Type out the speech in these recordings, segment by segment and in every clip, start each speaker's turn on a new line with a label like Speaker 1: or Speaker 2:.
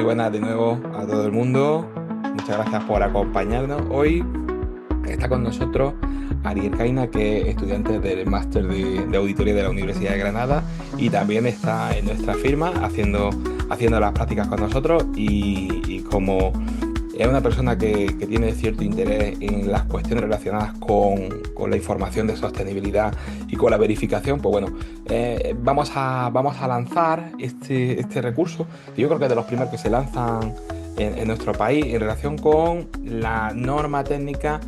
Speaker 1: buenas de nuevo a todo el mundo. Muchas gracias por acompañarnos. Hoy está con nosotros Ariel Caina, que es estudiante del máster de auditoría de la Universidad de Granada y también está en nuestra firma haciendo las prácticas con nosotros y como es una persona que tiene cierto interés en las cuestiones relacionadas con la información de sostenibilidad y con la verificación. Pues bueno, vamos a lanzar este recurso, que yo creo que es de los primeros que se lanzan en nuestro país en relación con la norma técnica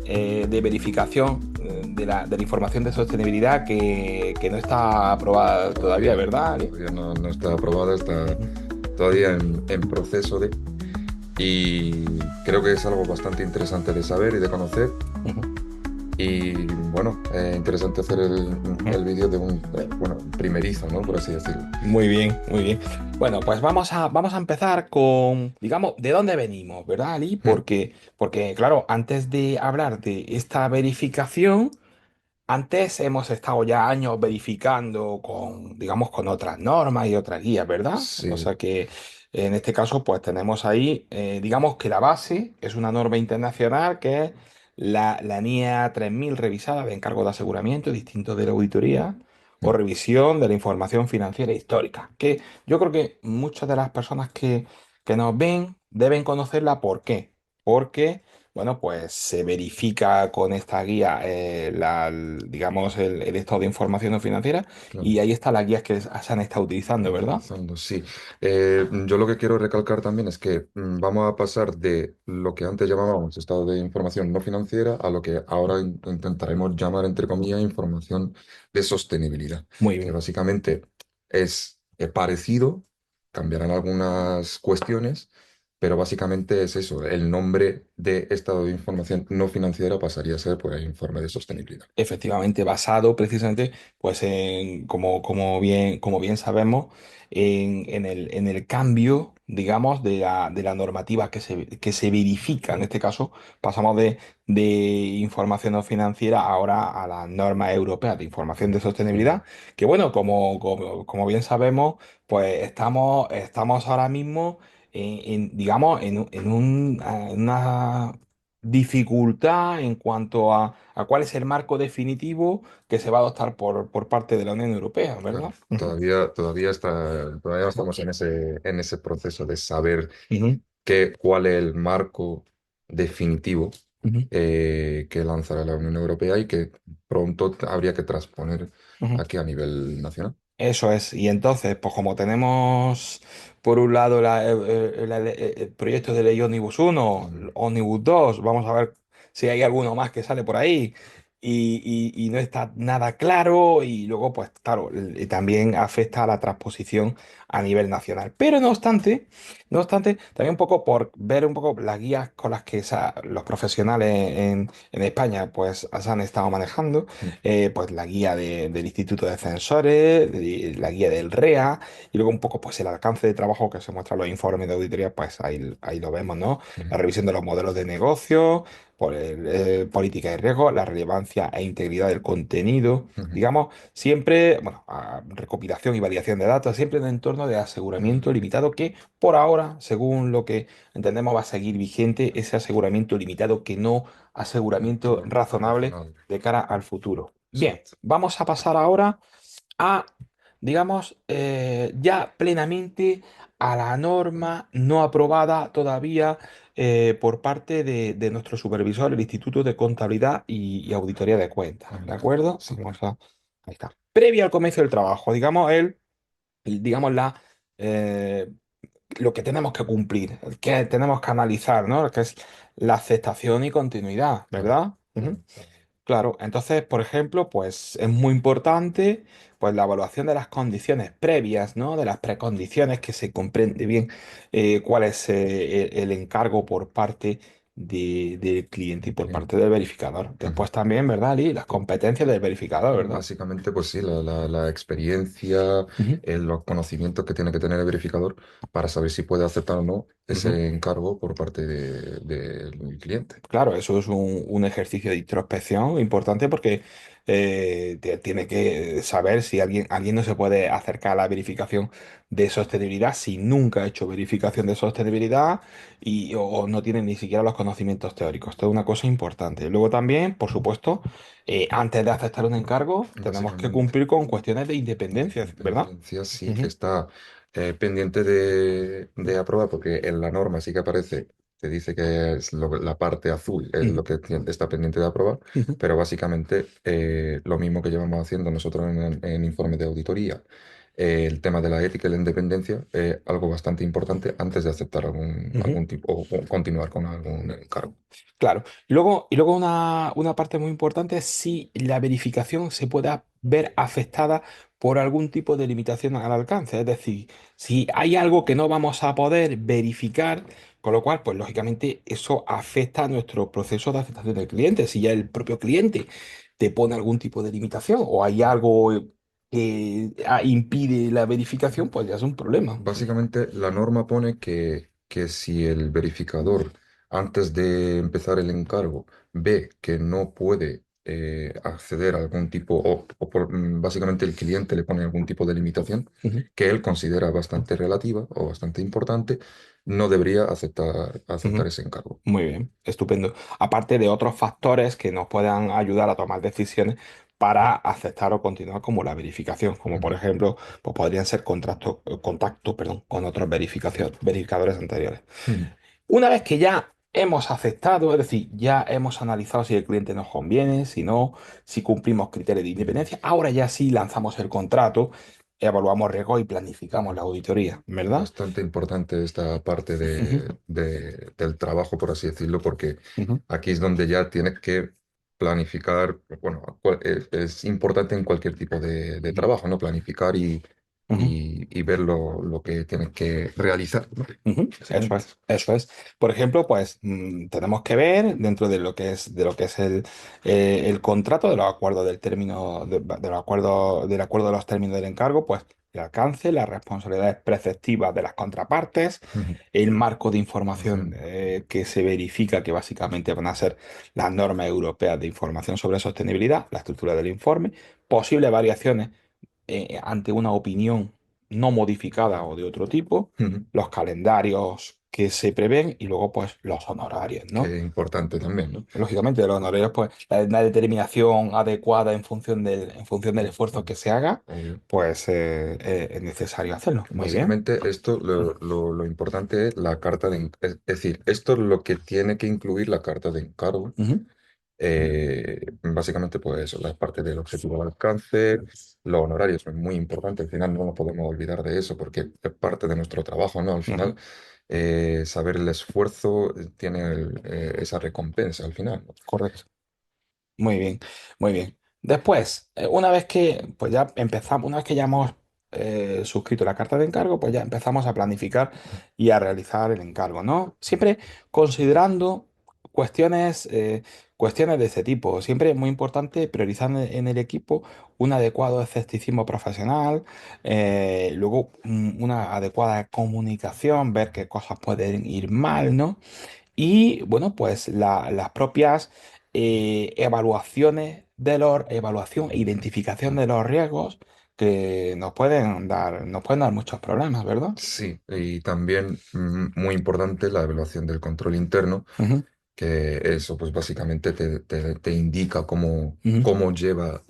Speaker 1: de verificación de la información de sostenibilidad que no está aprobada todavía, ¿verdad, Ali?
Speaker 2: Todavía no está aprobada, está
Speaker 1: Ujú,
Speaker 2: todavía en proceso de... Y creo que es algo bastante interesante de saber y de conocer.
Speaker 1: ujú,
Speaker 2: Y bueno, es interesante hacer
Speaker 1: ujú.
Speaker 2: el vídeo de un, bueno, primerizo, ¿no? Por así decirlo.
Speaker 1: Muy bien, muy bien. Bueno, pues vamos a empezar con, digamos, de dónde venimos, ¿verdad, Ali?
Speaker 2: Mm,
Speaker 1: Porque, claro, antes de hablar de esta verificación, antes hemos estado ya años verificando con, digamos, con otras normas y otras guías, ¿verdad? O
Speaker 2: sí,
Speaker 1: sea que en este caso, pues tenemos ahí, digamos que la base es una norma internacional que es la NIA 3000 revisada de encargo de aseguramiento distinto de la auditoría o
Speaker 2: mm,
Speaker 1: revisión de la información financiera histórica. Que yo creo que muchas de las personas que nos ven deben conocerla. ¿Por qué? Porque bueno, pues se verifica con esta guía, digamos, el estado de información no financiera
Speaker 2: claro.
Speaker 1: y ahí están las guías que se han estado utilizando, ¿verdad?
Speaker 2: Utilizando, sí. Yo lo que quiero recalcar también es que vamos a pasar de lo que antes llamábamos estado de información no financiera a lo que ahora intentaremos llamar, entre comillas, información de sostenibilidad,
Speaker 1: Muy
Speaker 2: que
Speaker 1: bien.
Speaker 2: básicamente es parecido, cambiarán algunas cuestiones, pero básicamente es eso, el nombre de estado de información no financiera pasaría a ser pues informe de sostenibilidad.
Speaker 1: Efectivamente, basado precisamente, pues en, como bien sabemos, en el cambio, digamos, de la normativa que se verifica. En este caso, pasamos de información no financiera ahora a la norma europea de información de sostenibilidad, que bueno, como bien sabemos, pues estamos ahora mismo digamos, en una dificultad en cuanto a cuál es el marco definitivo que se va a adoptar por parte de la Unión Europea, ¿verdad?
Speaker 2: Claro,
Speaker 1: Ujú,
Speaker 2: todavía estamos en ese proceso de saber
Speaker 1: ujú,
Speaker 2: cuál es el marco definitivo
Speaker 1: ujú,
Speaker 2: que lanzará la Unión Europea y que pronto habría que transponer
Speaker 1: ujú.
Speaker 2: aquí a nivel nacional.
Speaker 1: Eso es. Y entonces, pues como tenemos por un lado el proyecto de ley Omnibus 1,
Speaker 2: Mm,
Speaker 1: Omnibus 2, vamos a ver si hay alguno más que sale por ahí y no está nada claro y luego, pues claro, también afecta a la transposición a nivel nacional. Pero no obstante, también un poco por ver un poco las guías con las que los profesionales en España pues se han estado manejando,
Speaker 2: mm,
Speaker 1: pues la guía del Instituto de Censores, la guía del REA, y luego un poco pues el alcance de trabajo que se muestra en los informes de auditoría, pues ahí lo vemos, ¿no? La
Speaker 2: mm,
Speaker 1: revisión de los modelos de negocio, política de riesgo, la relevancia e integridad del contenido,
Speaker 2: mm,
Speaker 1: digamos, siempre, bueno, recopilación y validación de datos, siempre en el entorno de
Speaker 2: mm,
Speaker 1: aseguramiento limitado, que por ahora, según lo que entendemos, va a seguir vigente ese aseguramiento limitado, que no aseguramiento
Speaker 2: claro,
Speaker 1: razonable
Speaker 2: razonable.
Speaker 1: de cara al futuro. Bien,
Speaker 2: Exacto.
Speaker 1: vamos a pasar ahora a, digamos, ya plenamente a la norma no aprobada todavía por parte de nuestro supervisor, el Instituto de Contabilidad y Auditoría de Cuentas. ¿De
Speaker 2: Auditoría.
Speaker 1: acuerdo?
Speaker 2: Sí.
Speaker 1: Ahí está. Previo al comienzo del trabajo, digamos, digamos eh, lo que tenemos que cumplir, el que tenemos que analizar, ¿no? Que es la aceptación y continuidad,
Speaker 2: Claro,
Speaker 1: ¿verdad? Ujú.
Speaker 2: claro, claro.
Speaker 1: Claro, entonces, por ejemplo, pues es muy importante pues la evaluación de las condiciones previas, ¿no? De las precondiciones, que se comprende bien cuál es el encargo por parte del cliente y
Speaker 2: El
Speaker 1: por parte
Speaker 2: cliente.
Speaker 1: del verificador.
Speaker 2: Ujú.
Speaker 1: Después también, ¿verdad, Lee? Las
Speaker 2: Sí.
Speaker 1: competencias del verificador, ¿verdad?
Speaker 2: Básicamente, pues sí, la experiencia,
Speaker 1: Ujú,
Speaker 2: los conocimientos que tiene que tener el verificador para saber si puede aceptar o no
Speaker 1: ujú.
Speaker 2: ese encargo por parte del cliente.
Speaker 1: Claro, eso es un ejercicio de introspección importante porque tiene que saber si alguien no se puede acercar a la verificación de sostenibilidad si nunca ha hecho verificación de sostenibilidad o no tiene ni siquiera los conocimientos teóricos. Esto es una cosa importante. Luego también, por supuesto, antes de aceptar un encargo, tenemos que
Speaker 2: Básicamente.
Speaker 1: cumplir con cuestiones de independencia, ¿verdad?
Speaker 2: Independencia sí que
Speaker 1: Ujú,
Speaker 2: está pendiente de aprobar, porque en la norma sí que aparece, te dice que es la parte azul es
Speaker 1: ujú,
Speaker 2: lo que está pendiente de aprobar,
Speaker 1: ujú,
Speaker 2: pero básicamente lo mismo que llevamos haciendo nosotros en informes de auditoría, el tema de la ética y la independencia es algo bastante importante antes de aceptar
Speaker 1: ujú.
Speaker 2: algún tipo o continuar con algún encargo.
Speaker 1: Claro. Y luego una parte muy importante es si la verificación se pueda ver afectada por algún tipo de limitación al alcance. Es decir, si hay algo que no vamos a poder verificar, con lo cual, pues lógicamente eso afecta a nuestro proceso de aceptación del cliente. Si ya el propio cliente te pone algún tipo de limitación o hay algo que impide la verificación, pues ya es un problema.
Speaker 2: Básicamente, la norma pone que si el verificador, antes de empezar el encargo, ve que no puede acceder a algún tipo, básicamente el cliente le pone algún tipo de limitación
Speaker 1: Ujú,
Speaker 2: que él considera bastante relativa o bastante importante, no debería aceptar
Speaker 1: ujú.
Speaker 2: ese encargo.
Speaker 1: Muy bien, estupendo. Aparte de otros factores que nos puedan ayudar a tomar decisiones para aceptar o continuar como la verificación, como por
Speaker 2: Ujú,
Speaker 1: ejemplo, pues podrían ser contacto, perdón, con otros verificadores anteriores.
Speaker 2: ujú,
Speaker 1: Una vez que ya hemos aceptado, es decir, ya hemos analizado si el cliente nos conviene, si no, si cumplimos criterios de independencia, ahora ya sí lanzamos el contrato, evaluamos riesgos y planificamos la auditoría, ¿verdad?
Speaker 2: Bastante importante esta parte
Speaker 1: Ujú,
Speaker 2: del trabajo, por así decirlo, porque
Speaker 1: ujú,
Speaker 2: aquí es donde ya tienes que planificar, bueno, es importante en cualquier tipo de
Speaker 1: ujú,
Speaker 2: trabajo, ¿no? Planificar
Speaker 1: ujú.
Speaker 2: y ver lo que tienes que realizar, ¿no?
Speaker 1: Ujú, eso
Speaker 2: Básicamente.
Speaker 1: es, eso es. Por ejemplo, pues tenemos que ver dentro de lo que es el contrato, de los acuerdos del término, del acuerdo de los términos del encargo, pues el alcance, las responsabilidades preceptivas de las contrapartes,
Speaker 2: Ujú.
Speaker 1: el marco de información
Speaker 2: Información.
Speaker 1: que se verifica que básicamente van a ser las normas europeas de información sobre sostenibilidad, la estructura del informe, posibles variaciones ante una opinión no modificada o de otro tipo,
Speaker 2: Ujú.
Speaker 1: los calendarios que se prevén y luego pues los honorarios,
Speaker 2: Que
Speaker 1: ¿no?
Speaker 2: es importante también, ¿no?
Speaker 1: Lógicamente los honorarios pues la determinación adecuada en función del esfuerzo que se haga,
Speaker 2: Obvio.
Speaker 1: pues es necesario hacerlo. Muy bien.
Speaker 2: Básicamente, esto lo importante es la carta es decir, esto es lo que tiene que incluir la carta de encargo.
Speaker 1: Ujú,
Speaker 2: Básicamente, pues eso, la parte del objetivo de alcance, los honorarios son muy importantes, al final no nos podemos olvidar de eso porque es parte de nuestro trabajo, ¿no? Al final,
Speaker 1: ujú,
Speaker 2: saber el esfuerzo tiene esa recompensa al final, ¿no?
Speaker 1: correcto. Muy bien, muy bien. Después, una vez que, pues ya empezamos, una vez que ya hemos suscrito la carta de encargo, pues ya empezamos a planificar y a realizar el encargo, ¿no? Siempre considerando cuestiones, cuestiones de este tipo. Siempre es muy importante priorizar en el equipo un adecuado escepticismo profesional, luego una adecuada comunicación, ver qué cosas pueden ir mal, ¿no? Y bueno, pues las propias evaluación e identificación de los riesgos que nos pueden dar muchos problemas, ¿verdad?
Speaker 2: Sí, y también muy importante la evaluación del control interno,
Speaker 1: Ujú,
Speaker 2: que eso pues básicamente te indica
Speaker 1: ujú.
Speaker 2: cómo lleva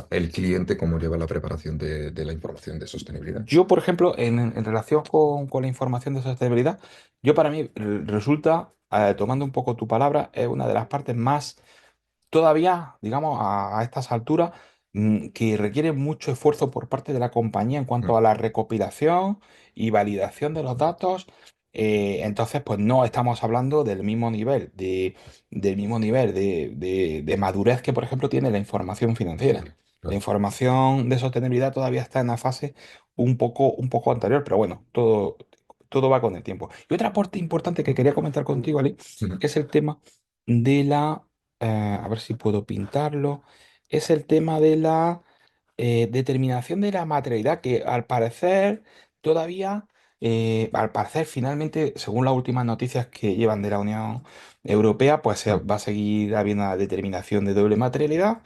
Speaker 2: el cliente, cómo lleva la preparación de la información de sostenibilidad.
Speaker 1: Yo, por ejemplo, en relación con la información de sostenibilidad, yo para mí resulta, tomando un poco tu palabra, es una de las partes más todavía, digamos, a estas alturas, que requiere mucho esfuerzo por parte de la compañía en cuanto
Speaker 2: Mm,
Speaker 1: a la recopilación y validación de los datos. Entonces, pues no estamos hablando del mismo nivel de madurez que, por ejemplo, tiene la información financiera.
Speaker 2: sí,
Speaker 1: La
Speaker 2: claro.
Speaker 1: información de sostenibilidad todavía está en la fase un poco anterior, pero bueno, todo va con el tiempo. Y otra parte importante que quería comentar contigo, Ali,
Speaker 2: Ujú.
Speaker 1: es el tema de a ver si puedo pintarlo, es el tema de la determinación de la materialidad, que al parecer finalmente, según las últimas noticias que llevan de la Unión Europea, pues
Speaker 2: Ah,
Speaker 1: va a seguir habiendo una determinación de doble materialidad.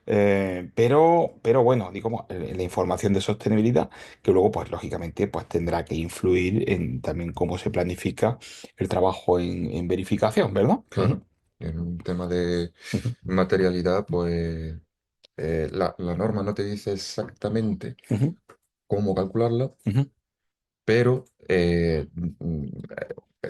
Speaker 1: Pero bueno, digamos, la información de sostenibilidad, que luego, pues lógicamente, pues tendrá que influir en también cómo se planifica el trabajo en verificación, ¿verdad? Ujú,
Speaker 2: Claro, en un tema de
Speaker 1: ujú,
Speaker 2: materialidad, pues la norma no te dice exactamente
Speaker 1: ujú,
Speaker 2: cómo calcularla,
Speaker 1: ujú.
Speaker 2: pero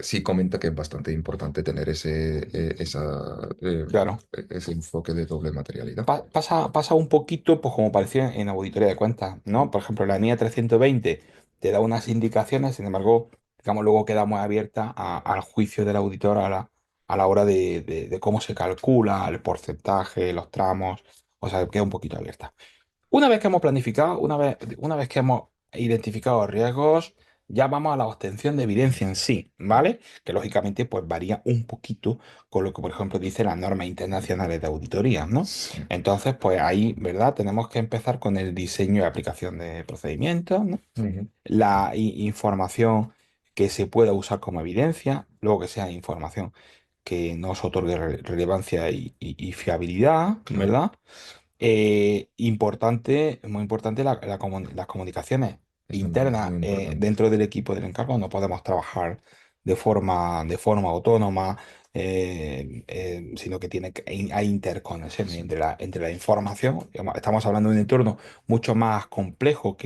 Speaker 2: sí comenta que es bastante importante tener
Speaker 1: Claro.
Speaker 2: ese enfoque de doble materialidad.
Speaker 1: Pasa un poquito, pues como parecía en auditoría de cuentas, ¿no? Por ejemplo, la NIA 320 te da unas indicaciones, sin embargo, digamos, luego queda muy abierta al juicio del auditor a la hora de cómo se calcula el porcentaje, los tramos, o sea, queda un poquito abierta. Una vez que hemos planificado, una vez que hemos identificado riesgos, ya vamos a la obtención de evidencia en sí, ¿vale? Que lógicamente pues varía un poquito con lo que, por ejemplo, dicen las normas internacionales de auditoría, ¿no?
Speaker 2: Sí.
Speaker 1: Entonces, pues ahí, ¿verdad? Tenemos que empezar con el diseño y aplicación de procedimientos, ¿no?
Speaker 2: Ujú.
Speaker 1: La información que se pueda usar como evidencia, luego que sea información que nos otorgue relevancia y fiabilidad,
Speaker 2: Claro,
Speaker 1: ¿verdad? Importante, muy importante las comunicaciones
Speaker 2: eso es
Speaker 1: internas
Speaker 2: muy importante.
Speaker 1: dentro del equipo del encargo. No podemos trabajar de forma autónoma, sino que hay interconexiones
Speaker 2: Sí.
Speaker 1: entre la información. Digamos, estamos hablando de un entorno mucho más complejo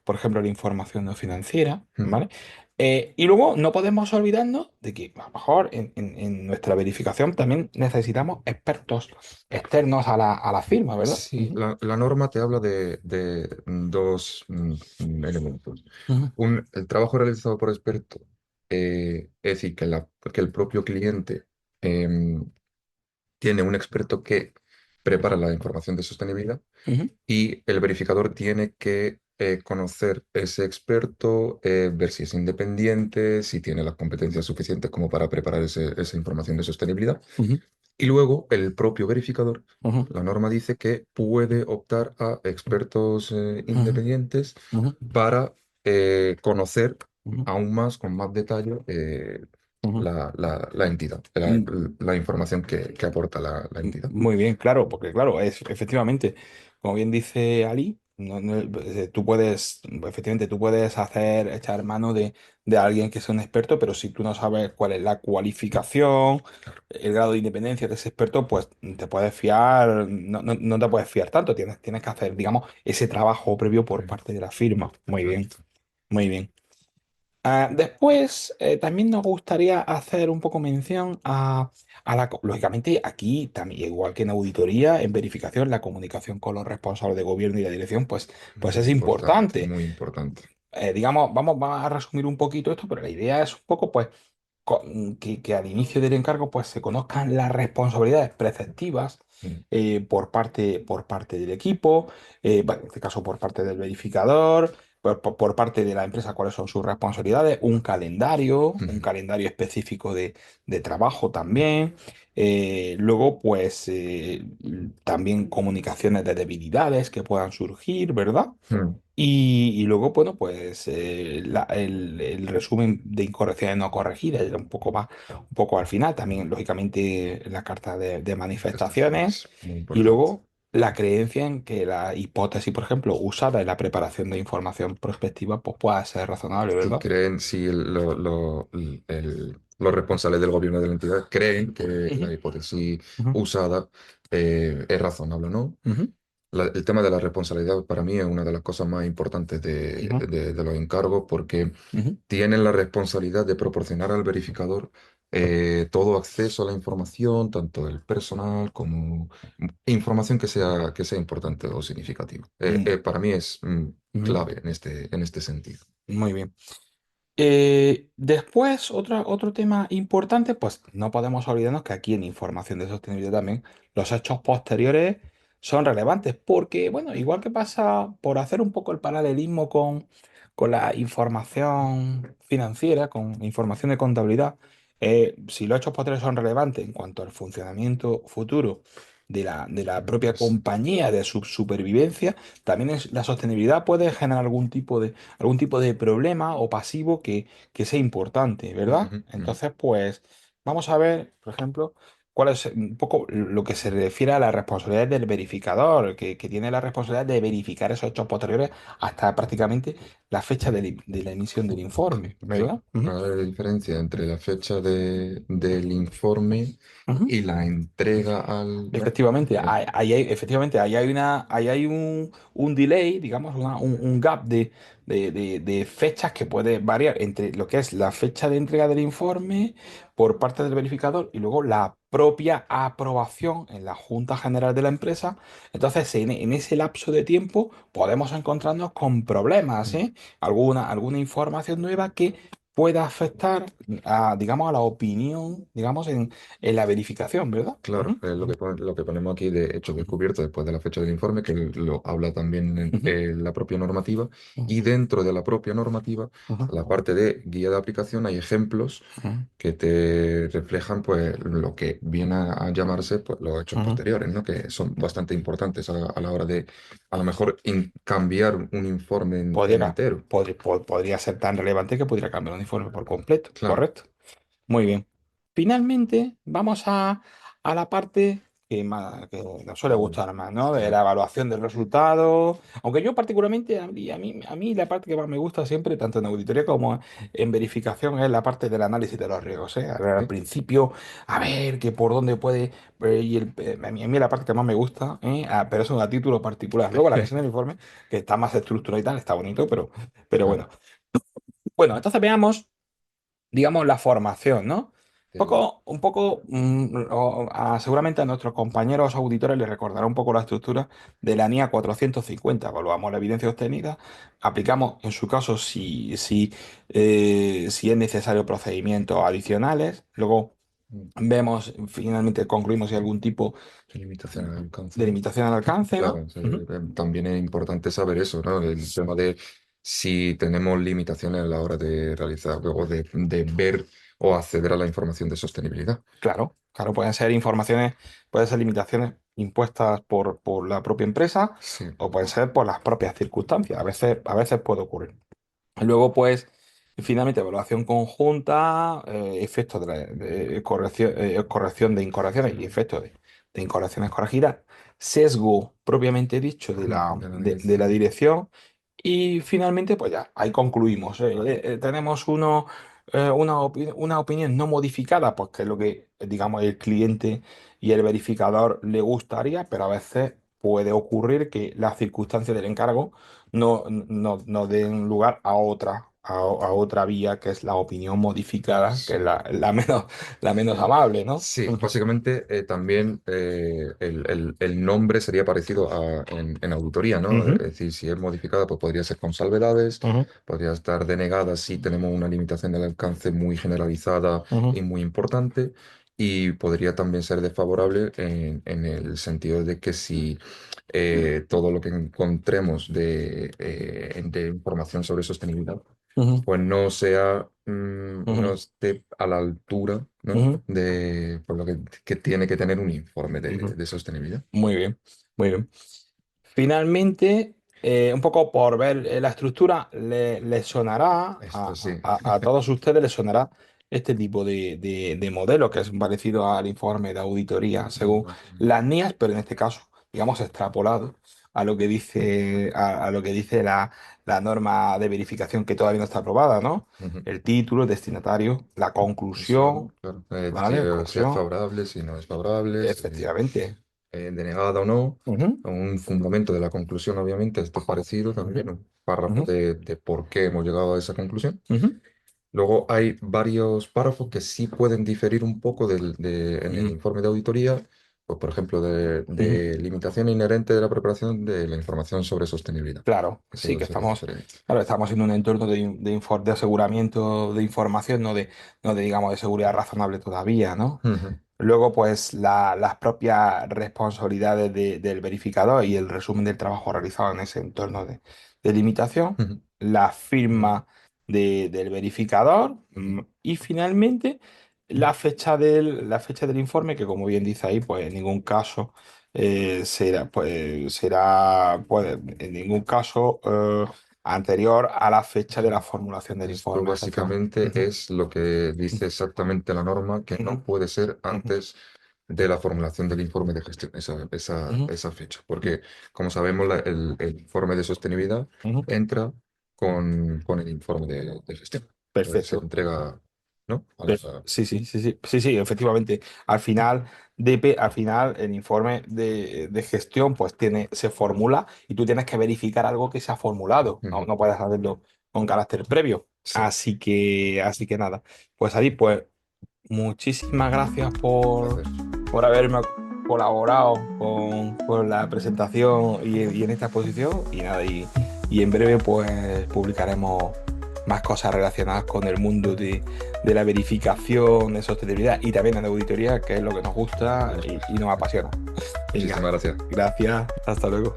Speaker 1: por ejemplo, la información no financiera,
Speaker 2: Ujú.
Speaker 1: ¿vale? Y luego no podemos olvidarnos de que a lo mejor en nuestra verificación también necesitamos expertos externos a la firma, ¿verdad?
Speaker 2: Sí,
Speaker 1: Ujú,
Speaker 2: la norma te habla de dos elementos.
Speaker 1: ujú,
Speaker 2: El trabajo realizado por experto, es decir, que el propio cliente em, tiene un experto que prepara la información de sostenibilidad
Speaker 1: ujú,
Speaker 2: y el verificador tiene que conocer ese experto, ver si es independiente, si tiene las competencias suficientes como para preparar esa información de sostenibilidad.
Speaker 1: ujú,
Speaker 2: Y luego el propio verificador,
Speaker 1: ujú,
Speaker 2: la norma dice que puede optar a expertos
Speaker 1: ujú,
Speaker 2: independientes
Speaker 1: ujú,
Speaker 2: para conocer
Speaker 1: ujú,
Speaker 2: aún más, con más detalle,
Speaker 1: ujú.
Speaker 2: la entidad,
Speaker 1: Mm,
Speaker 2: la información que aporta la entidad.
Speaker 1: Muy bien, claro, porque claro, efectivamente, como bien dice Ali, tú puedes, efectivamente, tú puedes echar mano de alguien que sea un experto, pero si tú no sabes cuál es la cualificación, el grado de independencia de ese experto, pues te puedes fiar, no te puedes fiar tanto, tienes que hacer, digamos, ese trabajo previo por parte de la firma. Muy bien,
Speaker 2: Correcto.
Speaker 1: muy bien. Después, también nos gustaría hacer un poco mención lógicamente, aquí también, igual que en auditoría, en verificación, la comunicación con los responsables de gobierno y la dirección, pues
Speaker 2: Muy
Speaker 1: es
Speaker 2: importante,
Speaker 1: importante.
Speaker 2: muy importante.
Speaker 1: Digamos, vamos a resumir un poquito esto, pero la idea es un poco, pues, que al inicio del encargo pues, se conozcan las responsabilidades preceptivas
Speaker 2: Mm,
Speaker 1: por parte del equipo, bueno, en este caso por parte del verificador, por parte de la empresa, cuáles son sus responsabilidades, un
Speaker 2: mm,
Speaker 1: calendario específico de trabajo también. Luego, pues, también comunicaciones de debilidades que puedan surgir, ¿verdad?
Speaker 2: mm.
Speaker 1: Y luego, bueno, pues el resumen de incorrecciones no corregidas, era un poco al final, también lógicamente la carta de manifestaciones
Speaker 2: Prestaciones, muy
Speaker 1: y
Speaker 2: importante.
Speaker 1: luego la creencia en que la hipótesis, por ejemplo, usada en la preparación de información prospectiva, pues pueda ser razonable,
Speaker 2: Si
Speaker 1: ¿verdad?
Speaker 2: creen, si los responsables del gobierno de la entidad creen que
Speaker 1: Ujú,
Speaker 2: la hipótesis
Speaker 1: ujú,
Speaker 2: usada es razonable o no.
Speaker 1: ujú,
Speaker 2: El tema de la responsabilidad para mí es una de las cosas más importantes
Speaker 1: ujú,
Speaker 2: de los encargos porque
Speaker 1: ujú,
Speaker 2: tienen la responsabilidad de proporcionar al verificador todo acceso a la información, tanto del personal como información que sea importante o significativa.
Speaker 1: mm,
Speaker 2: Para mí es
Speaker 1: ujú.
Speaker 2: clave en este sentido.
Speaker 1: Muy bien. Después, otro tema importante, pues no podemos olvidarnos que aquí en información de sostenibilidad también los hechos posteriores son relevantes, porque, bueno, igual que pasa por hacer un poco el paralelismo con la información financiera, con información de contabilidad, si los hechos posteriores son relevantes en cuanto al funcionamiento futuro de la propia
Speaker 2: Empresa.
Speaker 1: compañía, de su supervivencia, también la sostenibilidad puede generar algún tipo de problema o pasivo que sea importante, ¿verdad?
Speaker 2: Ujú, ujú.
Speaker 1: Entonces, pues, vamos a ver, por ejemplo. cuál es un poco lo que se refiere a las responsabilidades del verificador, que tiene la responsabilidad de verificar esos hechos posteriores hasta prácticamente la fecha de la emisión del informe,
Speaker 2: Claro,
Speaker 1: ¿verdad? Ujú,
Speaker 2: para ver la diferencia entre la fecha del informe
Speaker 1: ujú.
Speaker 2: y la entrega al
Speaker 1: Efectivamente,
Speaker 2: cliente.
Speaker 1: efectivamente, ahí hay un delay, digamos, un gap de fechas que puede variar entre lo que es la fecha de entrega del informe por parte del verificador y luego la propia aprobación en la Junta General de la empresa. Entonces, en ese lapso de tiempo podemos encontrarnos con problemas,
Speaker 2: Mm.
Speaker 1: ¿eh? Alguna información nueva que pueda afectar a, digamos, a la opinión, digamos, en la verificación, ¿verdad?
Speaker 2: Claro,
Speaker 1: Ujú,
Speaker 2: es lo que, lo que ponemos aquí de hecho
Speaker 1: ujú,
Speaker 2: descubierto después de la fecha del informe, que lo habla también en
Speaker 1: ujú,
Speaker 2: la propia normativa,
Speaker 1: ujú,
Speaker 2: y dentro de la propia normativa,
Speaker 1: ujú,
Speaker 2: la parte de guía de aplicación, hay ejemplos que te reflejan pues lo que viene a llamarse pues, los hechos
Speaker 1: ujú, ujú.
Speaker 2: posteriores, ¿no? Que son bastante importantes a la hora de a lo mejor cambiar un informe
Speaker 1: Podría,
Speaker 2: entero.
Speaker 1: podría ser tan relevante que podría cambiar un informe por completo,
Speaker 2: Claro.
Speaker 1: ¿correcto? Muy bien. Finalmente, vamos a la parte que nos suele
Speaker 2: Mm,
Speaker 1: gustar más, ¿no? De
Speaker 2: sí.
Speaker 1: la evaluación del resultado. Aunque yo particularmente, a mí la parte que más me gusta siempre, tanto en auditoría como en verificación, es la parte del análisis de los riesgos, ¿eh? Al
Speaker 2: Sí.
Speaker 1: principio, a ver que por dónde puede ir. A mí la parte que más me gusta, ¿eh? Pero eso es a título particular. Luego la versión del informe, que está más estructurada y tal, está bonito, pero
Speaker 2: Claro.
Speaker 1: bueno. Bueno, entonces veamos, digamos, la formación, ¿no?
Speaker 2: El-
Speaker 1: Un poco, seguramente a nuestros compañeros auditores les recordará un poco la estructura de la NIA 450. Evaluamos la evidencia obtenida, aplicamos, en su caso, si es necesario procedimientos adicionales, luego
Speaker 2: mm,
Speaker 1: vemos, finalmente concluimos si hay algún tipo
Speaker 2: limitación al alcance,
Speaker 1: de
Speaker 2: ¿no?
Speaker 1: limitación al alcance, ¿no?
Speaker 2: Claro, sí,
Speaker 1: Ujú.
Speaker 2: también es importante saber eso, ¿no? El tema de si tenemos limitaciones a la hora de realizar o de ver o acceder a la información de sostenibilidad.
Speaker 1: Claro, claro, pueden ser informaciones, pueden ser limitaciones impuestas por la propia empresa
Speaker 2: Sí.
Speaker 1: o pueden ser por las propias circunstancias. A veces puede ocurrir. Luego, pues, finalmente, evaluación conjunta, efectos de corrección, corrección de incorrecciones y efectos de incorrecciones corregidas, sesgo propiamente dicho
Speaker 2: De la
Speaker 1: de la
Speaker 2: dirección.
Speaker 1: dirección y finalmente, pues ya, ahí concluimos. Tenemos una opinión no modificada, pues que es lo que, digamos, el cliente y el verificador le gustaría, pero a veces puede ocurrir que las circunstancias del encargo no den lugar a a otra vía, que es la opinión modificada, que es
Speaker 2: Sí.
Speaker 1: la menos amable, ¿no?
Speaker 2: Sí,
Speaker 1: Ujú,
Speaker 2: básicamente también el nombre sería parecido en auditoría, ¿no? Es
Speaker 1: ujú,
Speaker 2: decir, si es modificada, pues podría ser con salvedades,
Speaker 1: ujú,
Speaker 2: podría estar denegada si tenemos una limitación del alcance muy generalizada
Speaker 1: ujú,
Speaker 2: y muy importante, y podría también ser desfavorable en el sentido de que si todo lo que encontremos de información sobre sostenibilidad
Speaker 1: ujú,
Speaker 2: pues no sea, no
Speaker 1: ujú,
Speaker 2: esté a la altura, ¿no?
Speaker 1: ujú,
Speaker 2: De por lo que tiene que tener un informe
Speaker 1: ujú.
Speaker 2: de sostenibilidad.
Speaker 1: Muy bien, muy bien. Finalmente, un poco por ver la estructura, le sonará
Speaker 2: Esto sí.
Speaker 1: a todos ustedes, les sonará este tipo de modelo que es parecido al informe de auditoría según
Speaker 2: Más o menos.
Speaker 1: las NIAS, pero en este caso, digamos, extrapolado a lo que dice, a lo que dice la norma de verificación que todavía no está aprobada, ¿no?
Speaker 2: Ujú.
Speaker 1: El título, el destinatario, la conclusión,
Speaker 2: Conclusión, claro.
Speaker 1: ¿vale?
Speaker 2: Si es
Speaker 1: Conclusión,
Speaker 2: favorable, si no es favorable, si
Speaker 1: efectivamente.
Speaker 2: denegada o no.
Speaker 1: Ujú,
Speaker 2: Un fundamento de la conclusión, obviamente, esto es parecido también, un párrafo
Speaker 1: ujú,
Speaker 2: de por qué hemos llegado a esa conclusión.
Speaker 1: ujú,
Speaker 2: Luego hay varios párrafos que sí pueden diferir un poco en el
Speaker 1: ujú.
Speaker 2: informe de auditoría, pues por ejemplo,
Speaker 1: Ujú.
Speaker 2: de limitación inherente de la preparación de la información sobre sostenibilidad.
Speaker 1: Claro, sí
Speaker 2: Eso
Speaker 1: que
Speaker 2: sería
Speaker 1: estamos,
Speaker 2: diferente.
Speaker 1: claro, estamos en un entorno de aseguramiento de información, no de, digamos, de seguridad razonable todavía, ¿no?
Speaker 2: Ujú,
Speaker 1: Luego, pues las propias responsabilidades del verificador y el resumen del trabajo realizado en ese entorno de limitación,
Speaker 2: ujú,
Speaker 1: la firma del verificador y finalmente la fecha del informe, que como bien dice ahí, pues en ningún caso pues, en ningún caso anterior a la fecha de la
Speaker 2: ujú.
Speaker 1: formulación del
Speaker 2: Esto
Speaker 1: informe, efectivamente.
Speaker 2: básicamente
Speaker 1: Ujú,
Speaker 2: es lo que dice exactamente la norma, que
Speaker 1: ujú,
Speaker 2: no puede ser
Speaker 1: ujú.
Speaker 2: antes de la formulación del informe de gestión,
Speaker 1: Ujú,
Speaker 2: esa fecha. Porque, como sabemos, el informe de sostenibilidad
Speaker 1: ujú.
Speaker 2: entra con el informe de gestión. Se
Speaker 1: Perfecto.
Speaker 2: entrega, ¿no?
Speaker 1: Sí, sí, sí, sí, sí, sí, efectivamente. Al final, al final el informe de gestión pues se formula y tú tienes que verificar algo que se ha formulado. No,
Speaker 2: Ujú.
Speaker 1: no puedes hacerlo con carácter previo.
Speaker 2: Sí,
Speaker 1: Así que nada. Pues Adi, pues muchísimas gracias
Speaker 2: un placer.
Speaker 1: por haberme colaborado con la presentación y en esta exposición. Y nada, y en breve pues publicaremos más cosas relacionadas con el mundo de la verificación de sostenibilidad y también en la auditoría, que es lo que nos gusta y nos apasiona. Venga,
Speaker 2: Muchísimas gracias.
Speaker 1: gracias, hasta luego.